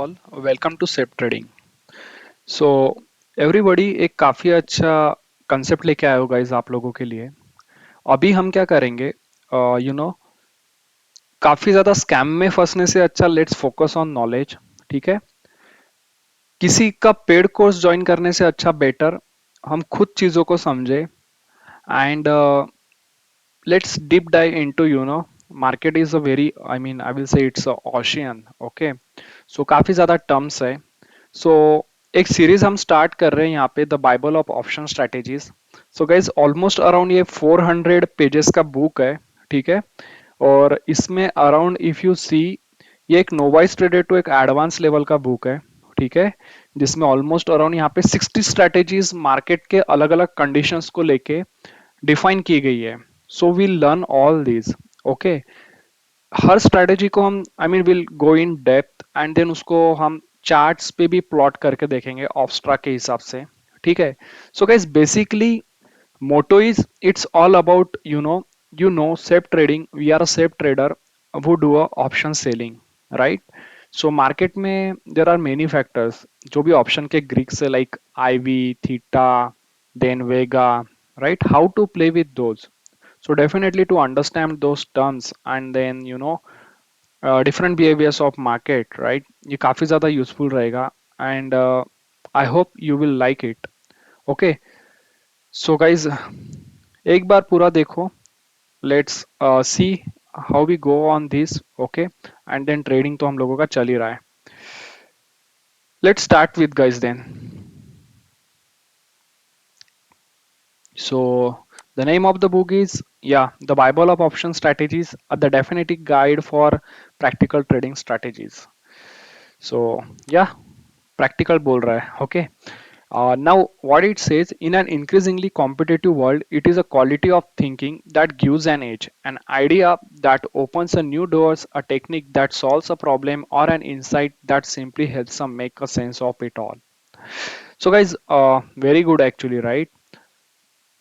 all, welcome to SEP Trading. So everybody एक काफी अच्छा कंसेप्ट लेके आए हो गाइस आप लोगों के लिए। अभी हम क्या करेंगे, यू नो काफी ज्यादा स्कैम में फंसने से अच्छा लेट्स फोकस ऑन नॉलेज। ठीक है, किसी का पेड कोर्स ज्वाइन करने से अच्छा बेटर हम खुद चीजों को समझे and let's deep dive into market is a very, I will say it's a ocean. Okay, so काफी ज्यादा टर्म्स है। सो एक सीरीज हम स्टार्ट कर रहे हैं यहाँ पे, the Bible of option strategies. So guys almost around ये 400 पेजेस का बुक है। ठीक है, और इसमें अराउंड इफ यू सी, ये एक नोवाइस ट्रेडर टू एक एडवांस लेवल का बुक है। ठीक है, जिसमें ऑलमोस्ट अराउंड यहाँ पे 60 स्ट्रेटेजीज मार्केट के अलग अलग कंडीशंस को लेके डिफाइन की गई है। So we learn all this. Okay, हर स्ट्रेटेजी को हम will go in depth and then उसको हम चार्ट्स पे भी प्लॉट करके देखेंगे ऑब्स्ट्रा के हिसाब से। ठीक है, so guys basically motto is it's all about safe trading. We are a safe trader who do a option selling, right? So market में देर आर मेनी फैक्टर्स जो भी ऑप्शन के ग्रीक से, like IV, theta, then vega, right? How to play with those? So definitely to understand those terms and then different behaviors of market, right? ये काफी ज्यादा useful रहेगा and I hope you will like it. Okay, so guys, एक बार पूरा देखो। Let's see how we go on this. Okay, and then trading तो हम लोगों का चल ही रहा है। Let's start with guys then. So the name of the book is, yeah, The Bible of Option Strategies, the definitive guide for practical trading strategies. So yeah, practical बोल रहा है. Okay. Now what it says, in an increasingly competitive world, it is a quality of thinking that gives an edge, an idea that opens a new doors, a technique that solves a problem, or an insight that simply helps them make a sense of it all. So guys, very good actually, right?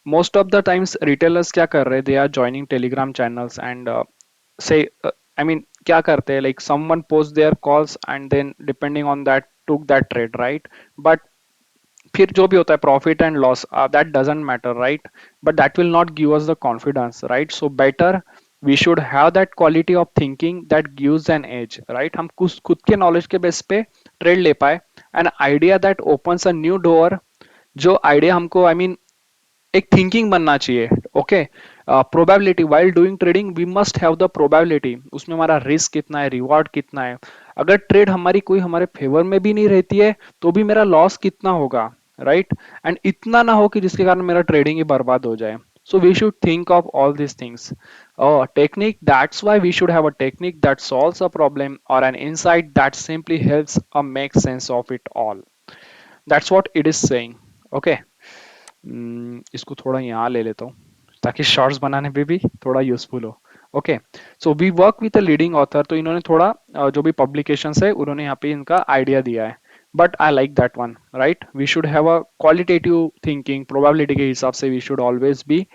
Most of the times retailers क्या कर रहे, they are joining telegram channels and say क्या करते हैं, like someone post their calls and then depending on that took that trade, right? But फिर जो भी होता है profit and loss, that doesn't matter, right? But that will not give us the confidence, right? So better we should have that quality of thinking that gives an edge, right? हम कुछ खुद के knowledge के base पे trade ले पाए, an idea that opens a new door. जो idea हमको एक थिंकिंग बनना चाहिए। Okay, probability while doing trading we must have the probability, उसमें हमारा रिस्क कितना है, रिवॉर्ड कितना है। अगर ट्रेड हमारी कोई हमारे फेवर में भी नहीं रहती है तो भी मेरा लॉस कितना होगा, राइट? एंड इतना ना हो कि जिसके कारण मेरा ट्रेडिंग ही बर्बाद हो जाए। So we should think of all these things. Oh, technique. That's why we should have a technique that solves a problem or an insight that simply helps make sense of it all. That's what it is saying. Okay. इसको थोड़ा यहाँ ले लेता हूँ ताकि shorts बनाने पे भी थोड़ा यूजफुल हो। Okay, so we work with a leading author, तो इन्होंने थोड़ा जो भी पब्लिकेशन है उन्होंने यहाँ पे इनका आइडिया दिया है। But I like that one, right? We should have a qualitative thinking, probability के हिसाब से we should always be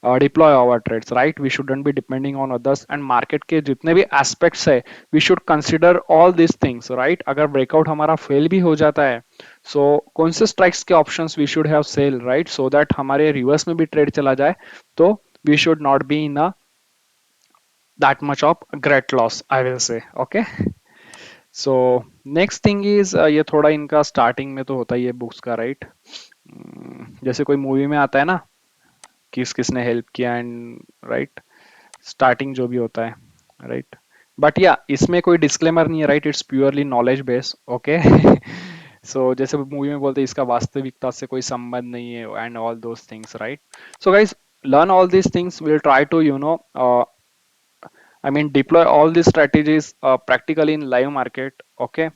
deploy our trades, right? We shouldn't be depending on others and market के जितने भी एस्पेक्ट्स है we should consider all this things, right? अगर breakout हमारा fail भी हो जाता है, सो कौन से स्ट्राइक्स के options we should have sell, right? So that हमारे रिवर्स में भी ट्रेड चला जाए तो we should not be in a that much of great loss, I will say. Okay, so next thing is, ये थोड़ा इनका स्टार्टिंग में तो होता ही है बुक्स का, राइट? जैसे कोई मूवी में आता है ना, किस किसने हेल्प किया एंड, राइट? स्टार्टिंग जो भी होता है, राइट? बट या इसमें कोई डिस्क्लेमर नहीं है, right? It's purely knowledge base. Okay, so जैसे मूवी में बोलते हैं इसका वास्तविकता से कोई संबंध नहीं है and all those things, right? So guys, learn all these things. We'll try to deploy all these strategies practically in live market. Okay,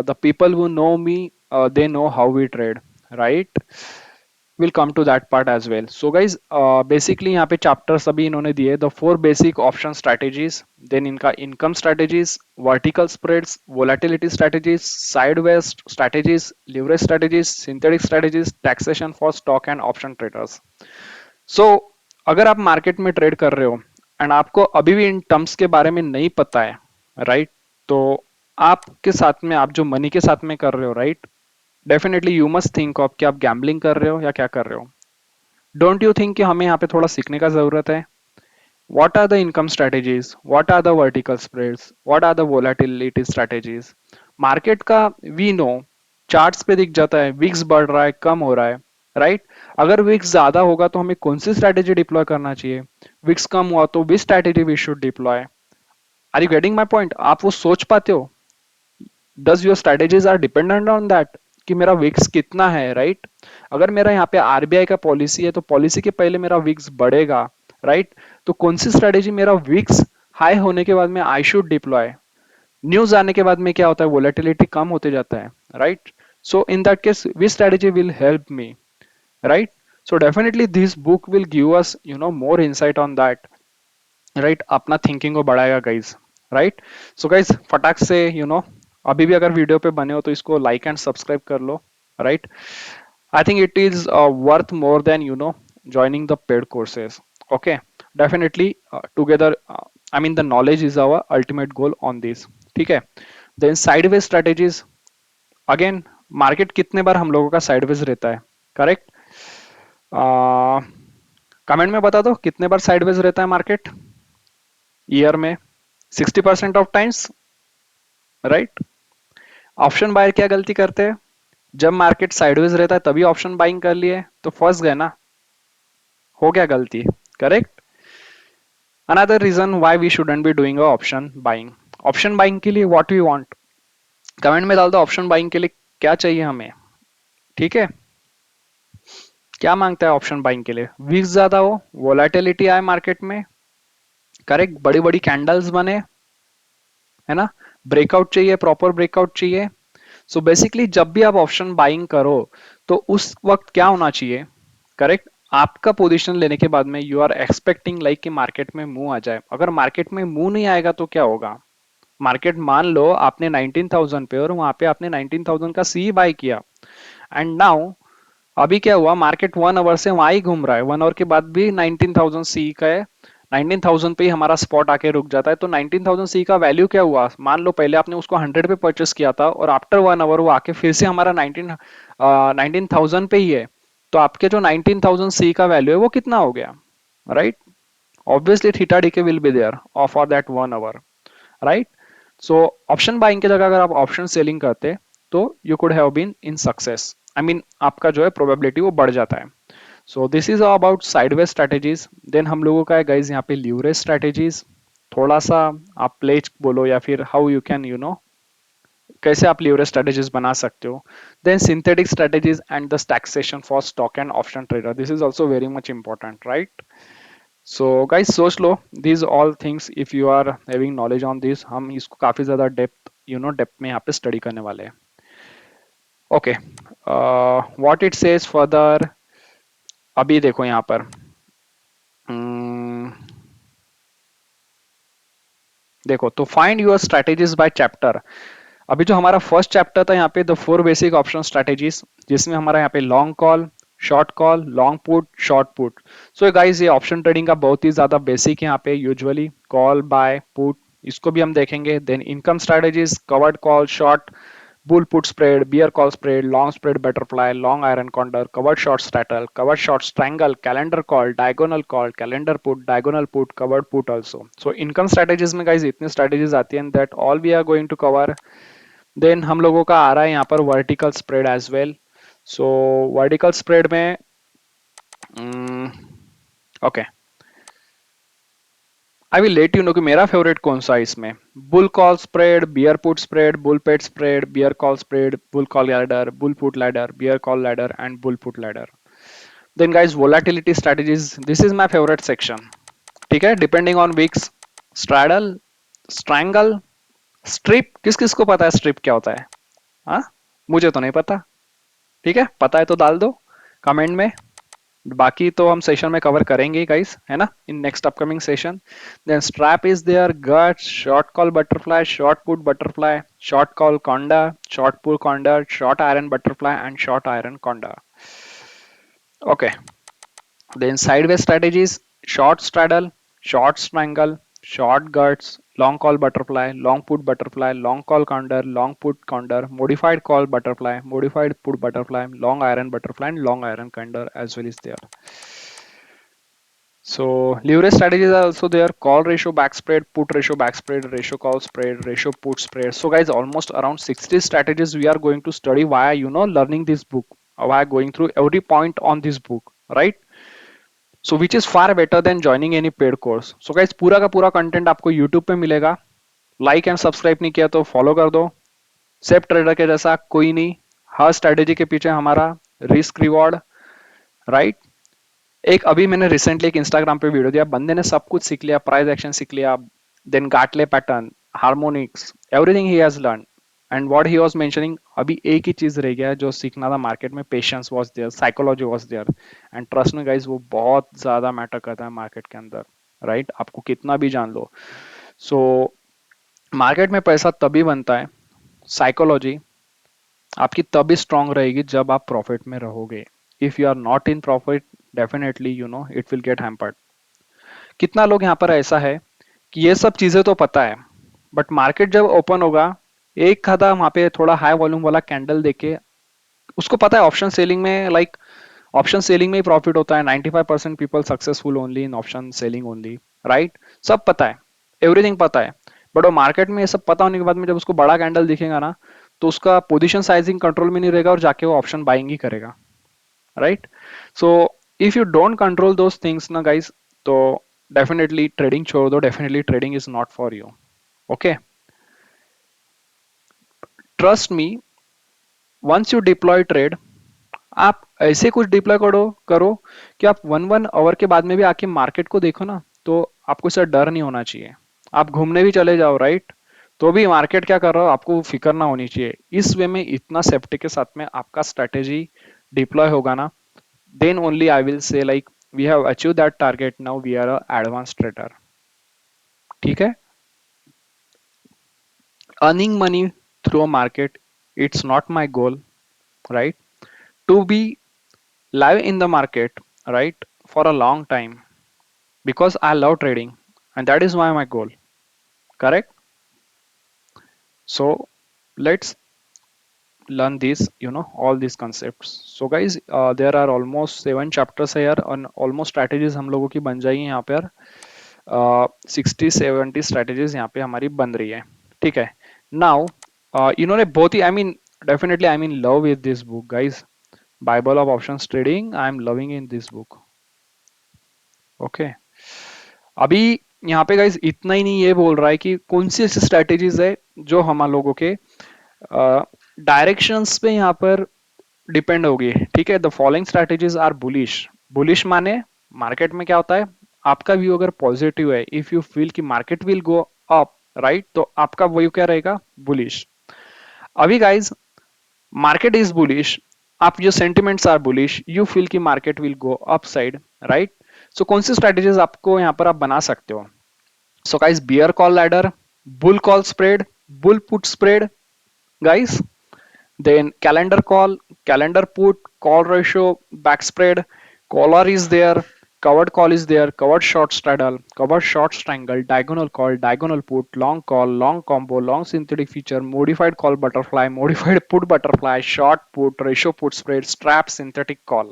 the people who know me, they know how we trade, right? We'll come to that part as well. So guys, basically यहाँ पे chapters अभी इन्होंने दिए, the four basic option strategies, then इनका income strategies, vertical spreads, volatility strategies, sideways strategies, leverage strategies, synthetic strategies, taxation for stock and option traders. So अगर आप market में trade कर रहे हो एंड आपको अभी भी इन टर्म्स के बारे में नहीं पता है, राइट? तो आपके साथ में, आप जो मनी के साथ में कर रहे हो, right, definitely you must think of कि आप गैम्बलिंग कर रहे हो या क्या कर रहे हो। डोंट यू थिंक कि हमें यहाँ पे थोड़ा सीखने का जरूरत है। What are the income strategies? What are the vertical spreads? What are the volatility strategies? Market का वी नो, चार्ट्स पे दिख जाता है विक्स बढ़ रहा है, कम हो रहा है, राइट। अगर विक्स ज्यादा होगा तो हमें कौन सी स्ट्रैटेजी डिप्लॉय करना चाहिए, विक्स कम हुआ तो which strategy we should deploy. Are you getting my point? आप वो सोच पाते हो? Does your strategies are dependent on that कि मेरा विक्स कितना है, राइट। अगर मेरा यहाँ पे आरबीआई का पॉलिसी है तो पॉलिसी के पहले मेरा विक्स बढ़ेगा, राइट। तो कौन सी स्ट्रैटेजी मेरा विक्स हाई होने के बाद में आई शुड डिप्लॉय। न्यूज आने के बाद में क्या होता है, वोलेटिलिटी कम होते जाता है, right. So in that case which strategy will help me, right. So definitely this book will give us more insight on that, right. अपना थिंकिंग को बढ़ाएगा गाइज, राइट। सो गाइज फटाक से अभी भी अगर वीडियो पे बने हो तो इसको लाइक एंड सब्सक्राइब कर लो, right. I think it is worth more than joining the paid courses. Okay, definitely together, I mean the knowledge is our ultimate goal on this, ठीक है। Then sideways strategies, again market कितने बार हम लोगों का sideways रहता है, correct. Comment में बता दो कितने बार साइडवेज रहता है मार्केट ईयर में। 60% of times, right. Option buyer क्या गलती करते हैं, जब मार्केट साइडवेज रहता है तभी ऑप्शन बाइंग कर लिए तो फंस गए ना, हो गया गलती, correct. Another reason why we shouldn't be doing option buying. Option buying के लिए व्हाट वी वांट, कमेंट में डाल दो ऑप्शन बाइंग के लिए क्या चाहिए हमें, ठीक है। क्या मांगता है ऑप्शन बाइंग के लिए, वीक्स ज्यादा हो, वोलेटिलिटी आए मार्केट में, करेक्ट, बड़ी बड़ी कैंडल्स बने, है ना, ब्रेकआउट चाहिए, प्रॉपर ब्रेकआउट चाहिए। सो बेसिकली जब भी आप ऑप्शन बाइंग करो तो उस वक्त क्या होना चाहिए, करेक्ट। आपका पोजीशन लेने के बाद में यू आर एक्सपेक्टिंग लाइक कि मार्केट में मूव आ जाए। अगर मार्केट में मूव नहीं आएगा तो क्या होगा, मार्केट मान लो आपने 19,000 पे और वहां पे आपने 19,000 का सी बाय किया, एंड नाउ अभी क्या हुआ, मार्केट 1 आवर से वहां ही घूम रहा है, 1 आवर के बाद भी 19,000 सी का है, 19,000 पे ही हमारा स्पॉट आके रुक जाता है। तो 19,000 सी का वैल्यू क्या हुआ, मान लो पहले आपने उसको 100 पे परचेस किया था और आफ्टर 1 आवर वो आके फिर से हमारा 19,000 पे ही है, तो आपके जो 19,000 सी का वैल्यू है वो कितना हो गया, right. Obviously theta decay will be there of for that 1 hour, right. So option buying की जगह अगर आप ऑप्शन सेलिंग करते तो you could have been in success, I mean आपका जो है प्रोबेबिलिटी वो बढ़ जाता है। So this is about sideways strategies. Then हम लोगों का है गाइज यहाँ पे ल्यूरेज स्ट्रेटेजीज, थोड़ा सा आप प्लेज बोलो या फिर हाउ यू कैन कैसे आप ल्यूरेज स्ट्रेटेजीज बना सकते हो। Then synthetic strategies and the taxation for stock and option trader, this is also very much important, right. So guys सोच लो these all things if you are having knowledge on this, हम इसको काफी ज्यादा depth depth में यहाँ पे study करने वाले हैं। Okay, what it says further, अभी देखो यहाँ पर, हम्म, देखो तो find your strategies by chapter. अभी जो हमारा फर्स्ट चैप्टर था यहाँ पे द 4 बेसिक ऑप्शन स्ट्रेटेजीज, जिसमें हमारा यहाँ पे long call, long put, short put. So guys ये ऑप्शन ट्रेडिंग का बहुत ही ज्यादा बेसिक है यहाँ पे, यूजुअली कॉल बाय पुट, इसको भी हम देखेंगे। Then income strategies, covered call, short bull put spread, bear call spread, long spread butterfly, long iron condor, covered short straddle, covered short strangle, call, calendar put, diagonal put, covered put also. So income strategies में guys इतने strategies आती हैं, that all we are going to cover. Then हम लोगों का आ रहा है यहाँ पर vertical spread as well. So vertical spread में okay, I will let you know कि मेरा फेवरेट कौन सा है इसमें। Bull call spread, bear put spread, bull put spread, bear call spread, bull call ladder, bull put ladder, bear call ladder and bull put ladder. Then guys volatility strategies, this is my favourite section, ठीक है। Depending on weeks, straddle, strangle, strip, किस किस को पता है strip क्या होता है, हाँ, मुझे तो नहीं पता, ठीक है, पता है तो डाल दो कमेंट में। बाकी तो हम सेशन में कवर करेंगे गाइस, है ना, in next upcoming session. Then strap is there, gut, short call butterfly, short put butterfly, short call condor, short put condor, short iron butterfly and short iron condor. Okay, then sideways strategies, short straddle, short strangle, short guts, long call butterfly, long put butterfly, long call counter, long put counter, modified call butterfly, modified put butterfly, long iron butterfly, and long iron counter as well is there. So leverage strategies are also there. Call ratio back spread, put ratio back spread, ratio call spread, ratio put spread. So guys, almost around 60 strategies we are going to study via learning this book, via going through every point on this book, right? So which is far better than joining any paid course. So guys, पूरा का पूरा content आपको YouTube पे मिलेगा. Like and subscribe नहीं किया तो follow कर दो. सेफ ट्रेडर के जैसा कोई नहीं. हर स्ट्रेटेजी के पीछे हमारा रिस्क रिवॉर्ड, राइट? एक अभी मैंने रिसेंटली एक इंस्टाग्राम पे वीडियो दिया, बंदे ने सब कुछ सीख लिया, प्राइस एक्शन सीख लिया, then Gartley pattern, harmonics, everything he has learn. And what he was mentioning, अभी एक ही चीज रह गया है जो सीखना था मार्केट में. Patience was there, psychology was there, and trust me guys, वो बहुत ज्यादा मैटर करता है मार्केट के अंदर, राइट? आपको कितना भी जान लो. सो मार्केट में पैसा तभी बनता है, साइकोलॉजी आपकी तभी स्ट्रांग रहेगी जब आप प्रॉफिट में रहोगे. If you are not in profit, definitely it will get hampered. कितना लोग यहाँ पर ऐसा है कि ये सब चीजें तो पता है, बट मार्केट जब ओपन होगा, एक खादा वहां पे थोड़ा हाई वॉल्यूम वाला कैंडल देके, उसको पता है ऑप्शन सेलिंग में, लाइक ऑप्शन सेलिंग में ही प्रॉफिट होता है. 95% people successful only in option selling only, right? सब पता है, एवरीथिंग पता है, बट वो मार्केट में ये सब पता होने के बाद में जब उसको बड़ा कैंडल दिखेगा ना, तो उसका पोजीशन साइजिंग कंट्रोल में नहीं रहेगा और जाके वो ऑप्शन बाइंग ही करेगा, right? So if you don't control those things ना गाइस, तो डेफिनेटली ट्रेडिंग छोड़ दो. Definitely trading is not for you. Okay, trust me, once you deploy trade, आप ऐसे कुछ डिप्लॉय करो करो कि आप 1 आवर के बाद में भी आके मार्केट को देखो ना, तो आपको इससे डर नहीं होना चाहिए. आप घूमने भी चले जाओ, राइट? तो भी मार्केट क्या कर रहा हो आपको फिक्र ना होनी चाहिए. इस वे में इतना सेफ्टी के साथ में आपका स्ट्रेटेजी डिप्लॉय होगा ना, then only I will say like we have achieved that target, now we are a advanced trader. ठीक है? Earning money through a market, it's not my goal, right? To be live in the market, right, for a long time, because I love trading, and that is why my goal, correct? So let's learn these, all these concepts. So guys, there are almost 7 chapters here, and almost strategies हम लोगों की बन जाएगी यहाँ पर. 60-70 strategies यहाँ पे हमारी बन रही है, ठीक है? नाउ इन्होंने बहुत ही, I mean definitely I mean love with this book guys. Bible of options trading, I am loving in this book. Okay, अभी यहाँ पे गाइज इतना ही नहीं ये बोल रहा है कि कौन सी ऐसी स्ट्रेटेजीज है जो हम लोगों के डायरेक्शंस पे यहाँ पर डिपेंड होगी, ठीक है? The following strategies are bullish. Bullish माने मार्केट में क्या होता है, आपका व्यू अगर पॉजिटिव है, इफ यू फील कि market will go up, right, तो आपका व्यू क्या रहेगा, बुलिश. अभी गाइज मार्केट इज बुलिश, आप जो sentiments are bullish, you feel कि market will go upside, right? So कौन सी स्ट्रेटेजीज आपको यहाँ पर आप बना सकते हो? So guys, bear call ladder, bull call spread, bull put spread guys, then calendar put, call ratio back spread, collar is there, covered call is there, covered short straddle, covered short strangle, diagonal call, diagonal put, long call, long combo, long synthetic feature, modified call butterfly, modified put butterfly, short put, ratio put spread, strap, synthetic call.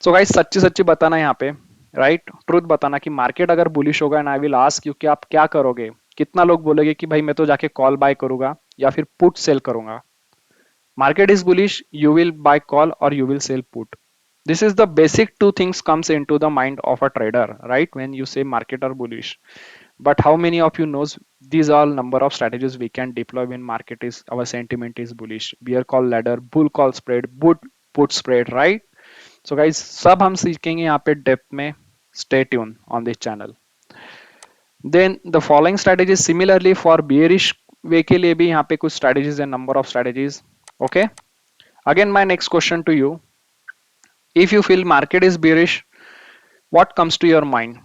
So guys, सच्ची सच्ची बताना यहाँ पे, right? Truth बताना कि market अगर bullish होगा, and I will ask you कि आप क्या करोगे. कितना लोग बोलेंगे कि भाई मैं तो जाके कॉल बाय करूंगा या फिर पुट सेल करूंगा. Market is bullish, you will buy call or you will sell put. This is the basic two things comes into the mind of a trader, right? When you say market or bullish. But how many of you knows these are number of strategies we can deploy when market is, our sentiment is bullish? Bear call ladder, bull call spread, put spread, right? So guys, सब हम सीखेंगे यहाँ पे depth में. Stay tuned on this channel. Then the following strategies similarly for bearish वे के लिए भी यहाँ पे कुछ strategies and number of strategies. Okay, again my next question to you, if you feel market is bearish, what comes to your mind?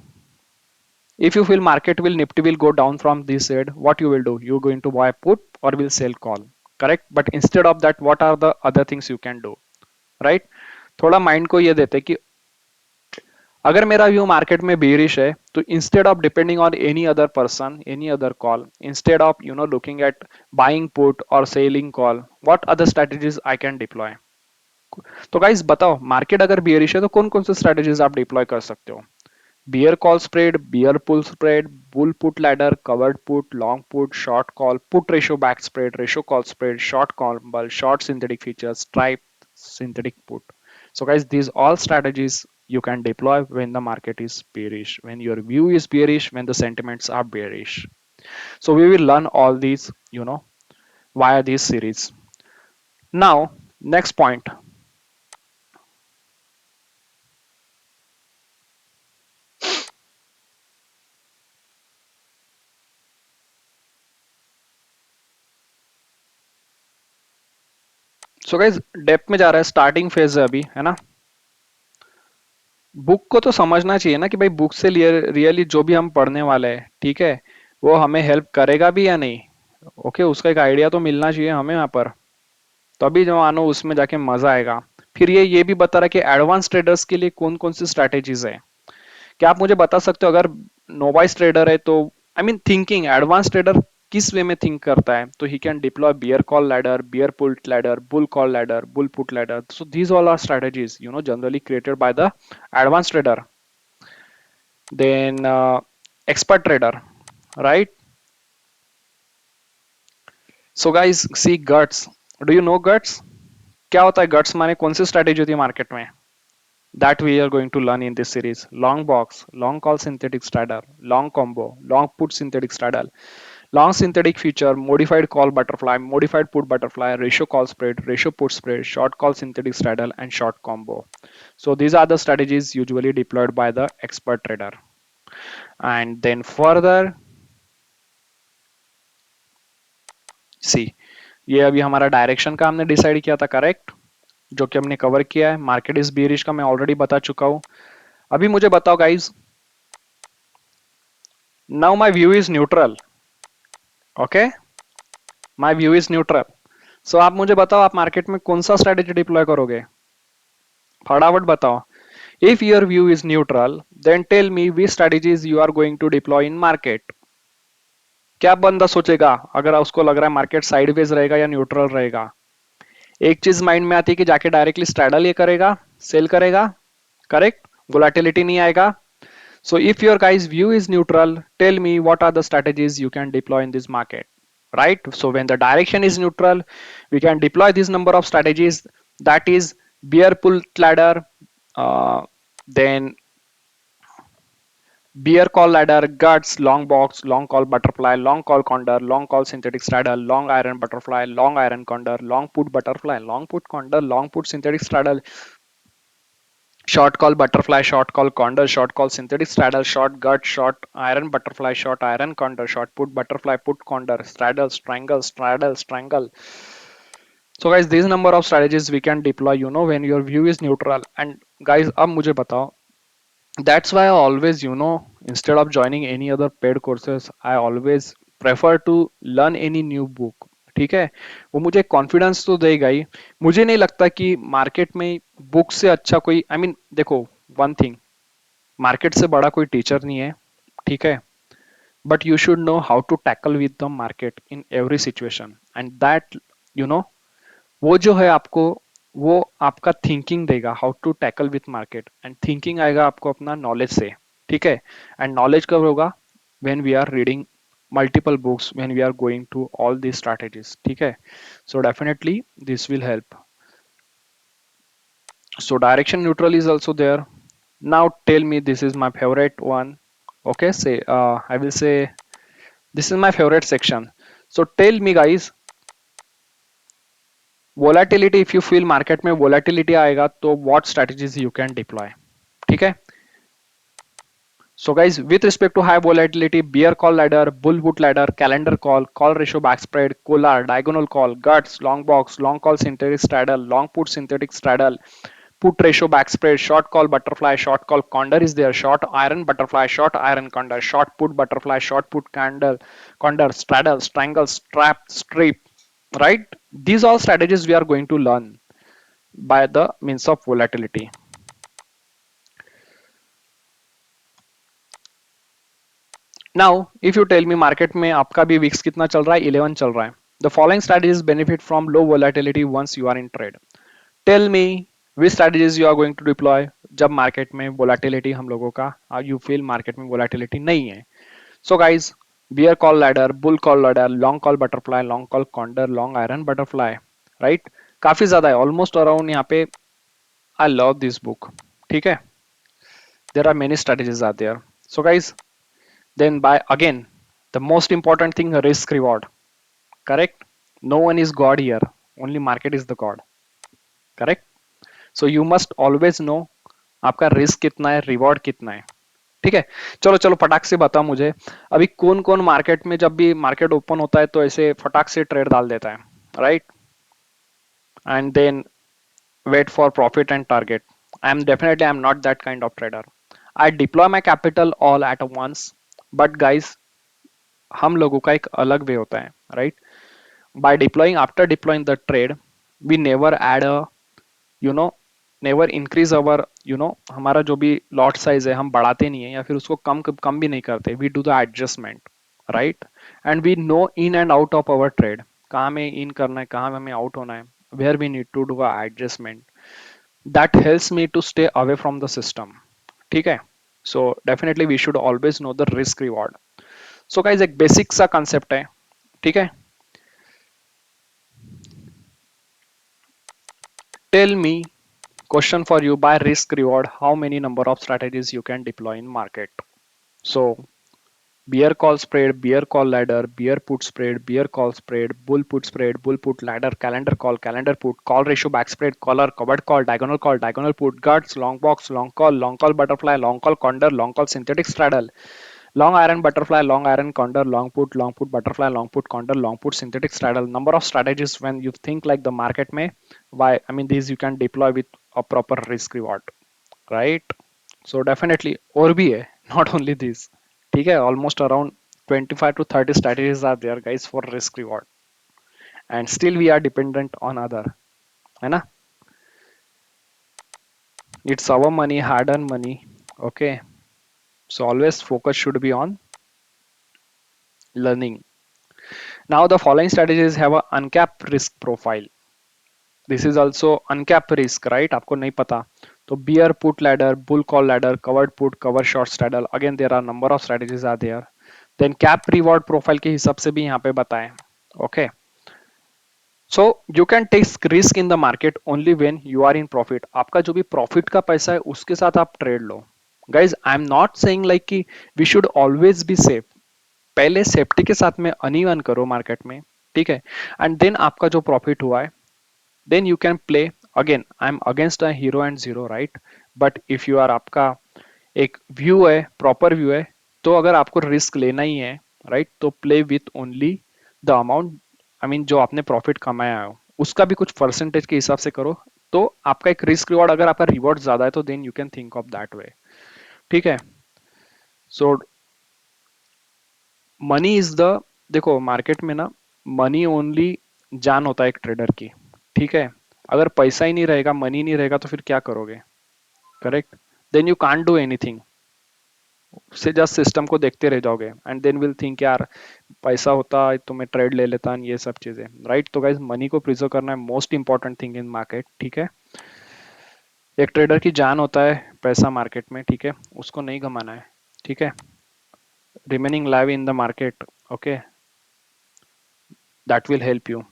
If you feel market will nifty will go down from this side, what you will do? You going to buy put or will sell call, correct? But instead of that, what are the other things you can do, right? थोड़ा mind को ये देते कि अगर मेरा view market में bearish है तो instead of depending on any other person any other call, instead of looking at buying put और selling call, what other strategies I can deploy. तो गाइस बताओ, मार्केट अगर बेरिश है तो कौन कौन से स्ट्रेटजीज आप डिप्लॉय कर सकते हो? Bear call spread, bear put spread, bull put ladder, covered put, long put, short call, put ratio back spread, ratio call spread, short call, short synthetic features, stripe synthetic put. So guys, these all strategies you can deploy when the market is bearish, when your view is bearish, when the sentiments are bearish. So we will learn all these, via this series. Now, next point. So guys, depth में जा रहा है, starting phase है अभी, है ना? Book को तो समझना चाहिए ना कि भाई बुक से रियली जो भी हम पढ़ने वाले हैं, ठीक है, वो हमें हेल्प करेगा भी या नहीं। ओके, उसका एक आइडिया तो मिलना चाहिए हमें यहाँ पर, तभी जो मानो उसमें जाके मजा आएगा। फिर ये भी बता रहा है कि एडवांस ट्रेडर्स के लिए कौन कौन सी स्ट्रैटेजीज है। क्या आप मुझे बता सकते हो, अगर नोवाइस ट्रेडर है तो, I mean thinking advance trader किस वे में थिंक करता है, तो he can deploy bear call ladder, bear put ladder, bull call ladder, bull put ladder. So these all are strategies generally created by the advance trader, then expert trader, right? So guys, see guts, do you know guts? क्या होता है guts, माने कौन सी strategy होती है market में? That we are going to learn in this series: long box, long call synthetic straddle, long combo, long put synthetic straddle, long synthetic feature, modified call butterfly, modified put butterfly, ratio call spread, ratio put spread, short call synthetic straddle, and short combo. So these are the strategies usually deployed by the expert trader. And then further, सी, ये अभी हमारा direction का हमने decide किया था, correct, जो कि हमने कवर किया है। मार्केट इज बेरिश का मैं ऑलरेडी बता चुका हूं। अभी मुझे बताओ guys, now my view is neutral. Okay, my view is neutral. So आप मुझे बताओ, आप मार्केट में कौन सा स्ट्रेटेजी डिप्लॉय करोगे? फटाफट बताओ। If your view is neutral, then tell me which strategies you are going to deploy in market. क्या बंदा सोचेगा अगर उसको लग रहा है मार्केट साइडवेज रहेगा या न्यूट्रल रहेगा? एक चीज माइंड में आती है कि जाके डायरेक्टली स्ट्रैडल ये करेगा, सेल करेगा, करेक्ट, वोलेटिलिटी नहीं आएगा। So if your guys view is neutral, tell me what are the strategies you can deploy in this market, right? So when the direction is neutral, we can deploy this number of strategies, that is bear pull ladder, then bear call ladder, guts, long box, long call butterfly, long call condor, long call synthetic straddle, long iron butterfly, long iron condor, long put butterfly, long put condor, long put synthetic straddle, short call butterfly, short call condor, short call synthetic straddle, short gut, short iron butterfly, short iron condor, short put butterfly, put condor, straddle, strangle, straddle, strangle. So guys, these number of strategies we can deploy, when your view is neutral. And guys, अब मुझे बताओ, that's why I always, instead of joining any other paid courses, I always prefer to learn any new book, ठीक है? वो मुझे confidence तो देगा ही। मुझे नहीं लगता कि मार्केट में बुक से अच्छा कोई, आई मीन देखो, वन थिंग, मार्केट से बड़ा कोई टीचर नहीं है, ठीक है, but you should know how to tackle with the market in every situation, and that you know वो जो है आपको, वो आपका थिंकिंग देगा how to tackle with market, and thinking आएगा आपको अपना नॉलेज से, ठीक है? एंड नॉलेज कब होगा? When we are reading multiple books, when we are going to all these strategies, ठीक है? So definitely this will help. So direction neutral is also there. Now tell me, this is my favorite one. Okay, say I will say this is my favorite section. So tell me guys, volatility, if you feel market में volatility आएगा तो what strategies you can deploy, ठीक है? So guys, with respect to high volatility, bear call ladder, bull put ladder, calendar call ratio backspread, collar, diagonal call, guts, long box, long call synthetic straddle, long put synthetic straddle, put ratio backspread, short call butterfly, short call condor is there, short iron butterfly, short iron condor, short put butterfly, short put candle, condor, straddle, strangle, strap, strip, right? These all strategies we are going to learn by the means of volatility. Now if you tell me market में आपका भी Vicks कितना चल रहा है, 11 चल रहा है. The following strategies benefit from low volatility once you are in trade. Tell me which strategies you are going to deploy जब मार्केट में वोलेटिलिटी हम लोगों का, यू फील मार्केट में वोलेटिलिटी नहीं है. So guys, bear call ladder, bull call ladder, long call butterfly, long call condor, long iron butterfly, right. काफी ज्यादा है, ऑलमोस्ट अराउंड यहाँ पे. I love this book. ठीक है, there are many strategies are there. So guys, then by again, the most important thing, risk reward. Correct. No one is god here, only market is the god. Correct. So you must always know आपका risk कितना है, reward कितना है. ठीक है. चलो चलो फटाक से बताओ मुझे, अभी कौन कौन मार्केट में जब भी मार्केट ओपन होता है तो ऐसे फटाक से ट्रेड डाल देता है, right, and then wait for profit and target. I'm not that kind of trader. I deploy my capital all at once. But guys, हम लोगों का एक अलग वे होता है, right. By deploying, after deploying the trade, we never add a, you know, never increase our, हमारा जो भी लॉट साइज है हम बढ़ाते नहीं है या फिर उसको कम कम भी नहीं करते. We do the adjustment, right. And we know in and out of our trade, कहाँ में इन करना है, कहाँ में हमें आउट होना है, where we need to do a adjustment. That helps me to stay away from the system. ठीक है. So definitely we should always know the risk reward. So guys, एक बेसिक सा कंसेप्ट है. ठीक है. Tell me, question for you, by risk reward, how many number of strategies you can deploy in market? So bear call spread, bear call ladder, bear put spread, bear call spread, bull put ladder, calendar put, call ratio back spread, collar, covered call, diagonal put, guts, long box, long call butterfly, long call condor, long call synthetic straddle, long iron butterfly, long iron condor, long put butterfly, long put condor, long put synthetic straddle. Number of strategies when you think like the market may. Why? I mean, these you can deploy with a proper risk reward, right? So definitely और भी है, not only this. ठीक है, almost around 25 to 30 strategies are there guys for risk reward, and still we are dependent on other, है ना. It's our money, hard earned money. Okay, so always focus should be on learning. Now the following strategies have a uncapped risk profile. This is also uncapped risk, right? आपको नहीं पता तो bear put ladder, bull call ladder, covered put, cover short straddle. Again there are number of strategies are there. Then cap reward profile के हिसाब से भी यहाँ पे बताएं. Okay, so you can take risk in the market only when you are in profit. आपका जो भी profit का पैसा है उसके साथ आप trade low. Guys, I am not saying like कि we should always be safe. पहले सेफ्टी के साथ में अनी अर्न करो मार्केट में. ठीक है. एंड देन आपका जो प्रॉफिट हुआ है, then you can play. Again, I'm against a hero and zero, right? But if you are, आपका एक व्यू है, प्रॉपर व्यू है, तो अगर आपको रिस्क लेना ही है, राइट, तो play with only the amount, I mean जो आपने प्रॉफिट कमाया हो उसका भी कुछ परसेंटेज के हिसाब से करो. तो आपका एक रिस्क रिवॉर्ड, अगर आपका रिवॉर्ड ज्यादा है तो then you can think of that way. ठीक है. सो मनी इज द, देखो मार्केट में ना, मनी ओनली जान होता है एक ट्रेडर की. ठीक है. अगर पैसा ही नहीं रहेगा, मनी नहीं रहेगा तो फिर क्या करोगे. Correct. Then you can't do anything. Say just system को देखते रह जाओगे एंड देन विल थिंक यार पैसा होता तो मैं ट्रेड ले लेता, ये सब चीजें, राइट. तो गाइज मनी को प्रिजर्व करना है most important thing in market. ठीक है. एक ट्रेडर की जान होता है पैसा मार्केट में. ठीक है. उसको नहीं गंवाना है. ठीक है. Remaining live in the market. Okay, that will help you.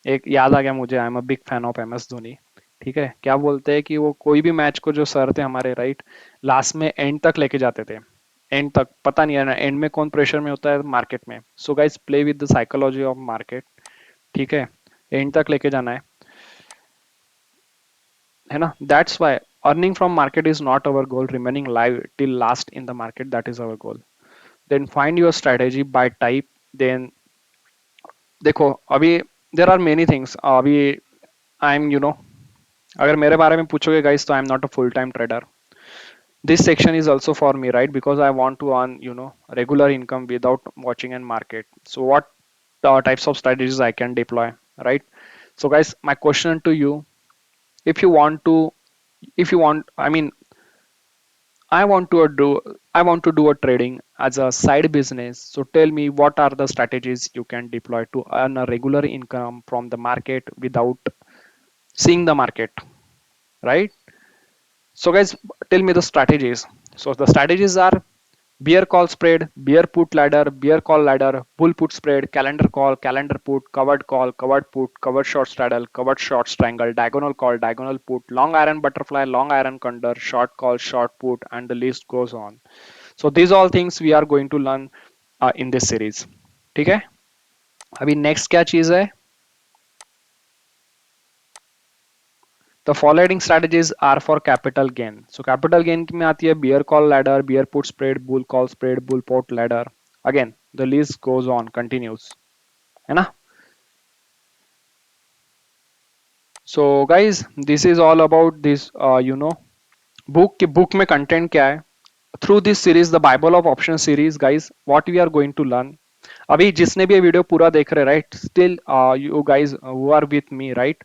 एक याद आ गया मुझे, I am a big fan of M S Dhoni. ठीक है. क्या बोलते हैं कि वो कोई भी मैच को, जो सर थे हमारे, राइट, लास्ट में एंड तक लेके जाते थे. एंड तक पता नहीं है ना एंड में कौन प्रेशर में होता है मार्केट में. So guys, play with the psychology of market. ठीक है. एंड तक लेके जाना है ना. That's why earning from market is not our goal, remaining live till last in the market, that is our goal. Then find your strategy by type. Then देखो अभी देर are many things. अभी I am, अगर मेरे बारे में पूछोगे guys तो I am not a full time trader. This section is also for me, right, because I want to earn, regular income without watching and market. So what types of strategies I can deploy, right? So guys, my question to you, if you want to, if you want, I mean, I want to do a trading as a side business. So tell me, what are the strategies you can deploy to earn a regular income from the market without seeing the market, right? So guys, tell me the strategies. So the strategies are bear call spread, bear put ladder, bear call ladder, bull put spread, calendar call, calendar put, covered call, covered put, covered short straddle, covered short strangle, diagonal call, diagonal put, long iron butterfly, long iron condor, short call, short put, and the list goes on. So these all things we are going to learn in this series. ठीक है? अभी next क्या चीज है? The following strategies are for capital gain. So capital gain में आती है bear call ladder, bear put spread, bull call spread, bull put ladder. Again, the list goes on, continues. है ना? So guys, this is all about this. Book में content क्या है? Through this series, the Bible of Options series, guys, what we are going to learn. अभी जिसने भी ये video पूरा देख रहे right still you guys who are with me right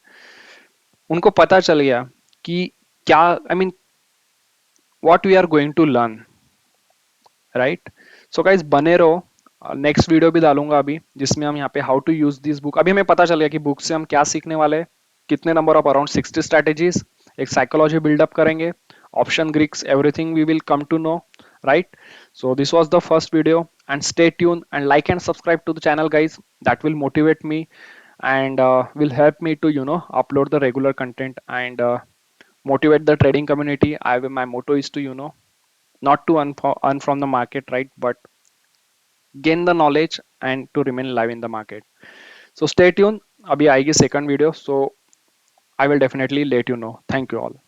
उनको पता चल गया कि क्या I mean what we are going to learn right so guys बने रहो नेक्स्ट वीडियो भी डालूंगा अभी जिसमें हम यहाँ पे how to use this book अभी हमें पता चल गया कि बुक से हम क्या सीखने वाले हैं कितने नंबर ऑफ अराउंड 60 स्ट्रेटेजीज एक साइकोलॉजी बिल्डअप करेंगे option Greeks everything we will come to know right so this was the first video and stay tuned and like and subscribe to the channel guys that will motivate me and will help me to upload the regular content and motivate the trading community my motto is to not to earn from the market right but gain the knowledge and to remain live in the market so stay tuned abhi aayegi second video so I will definitely let you know thank you all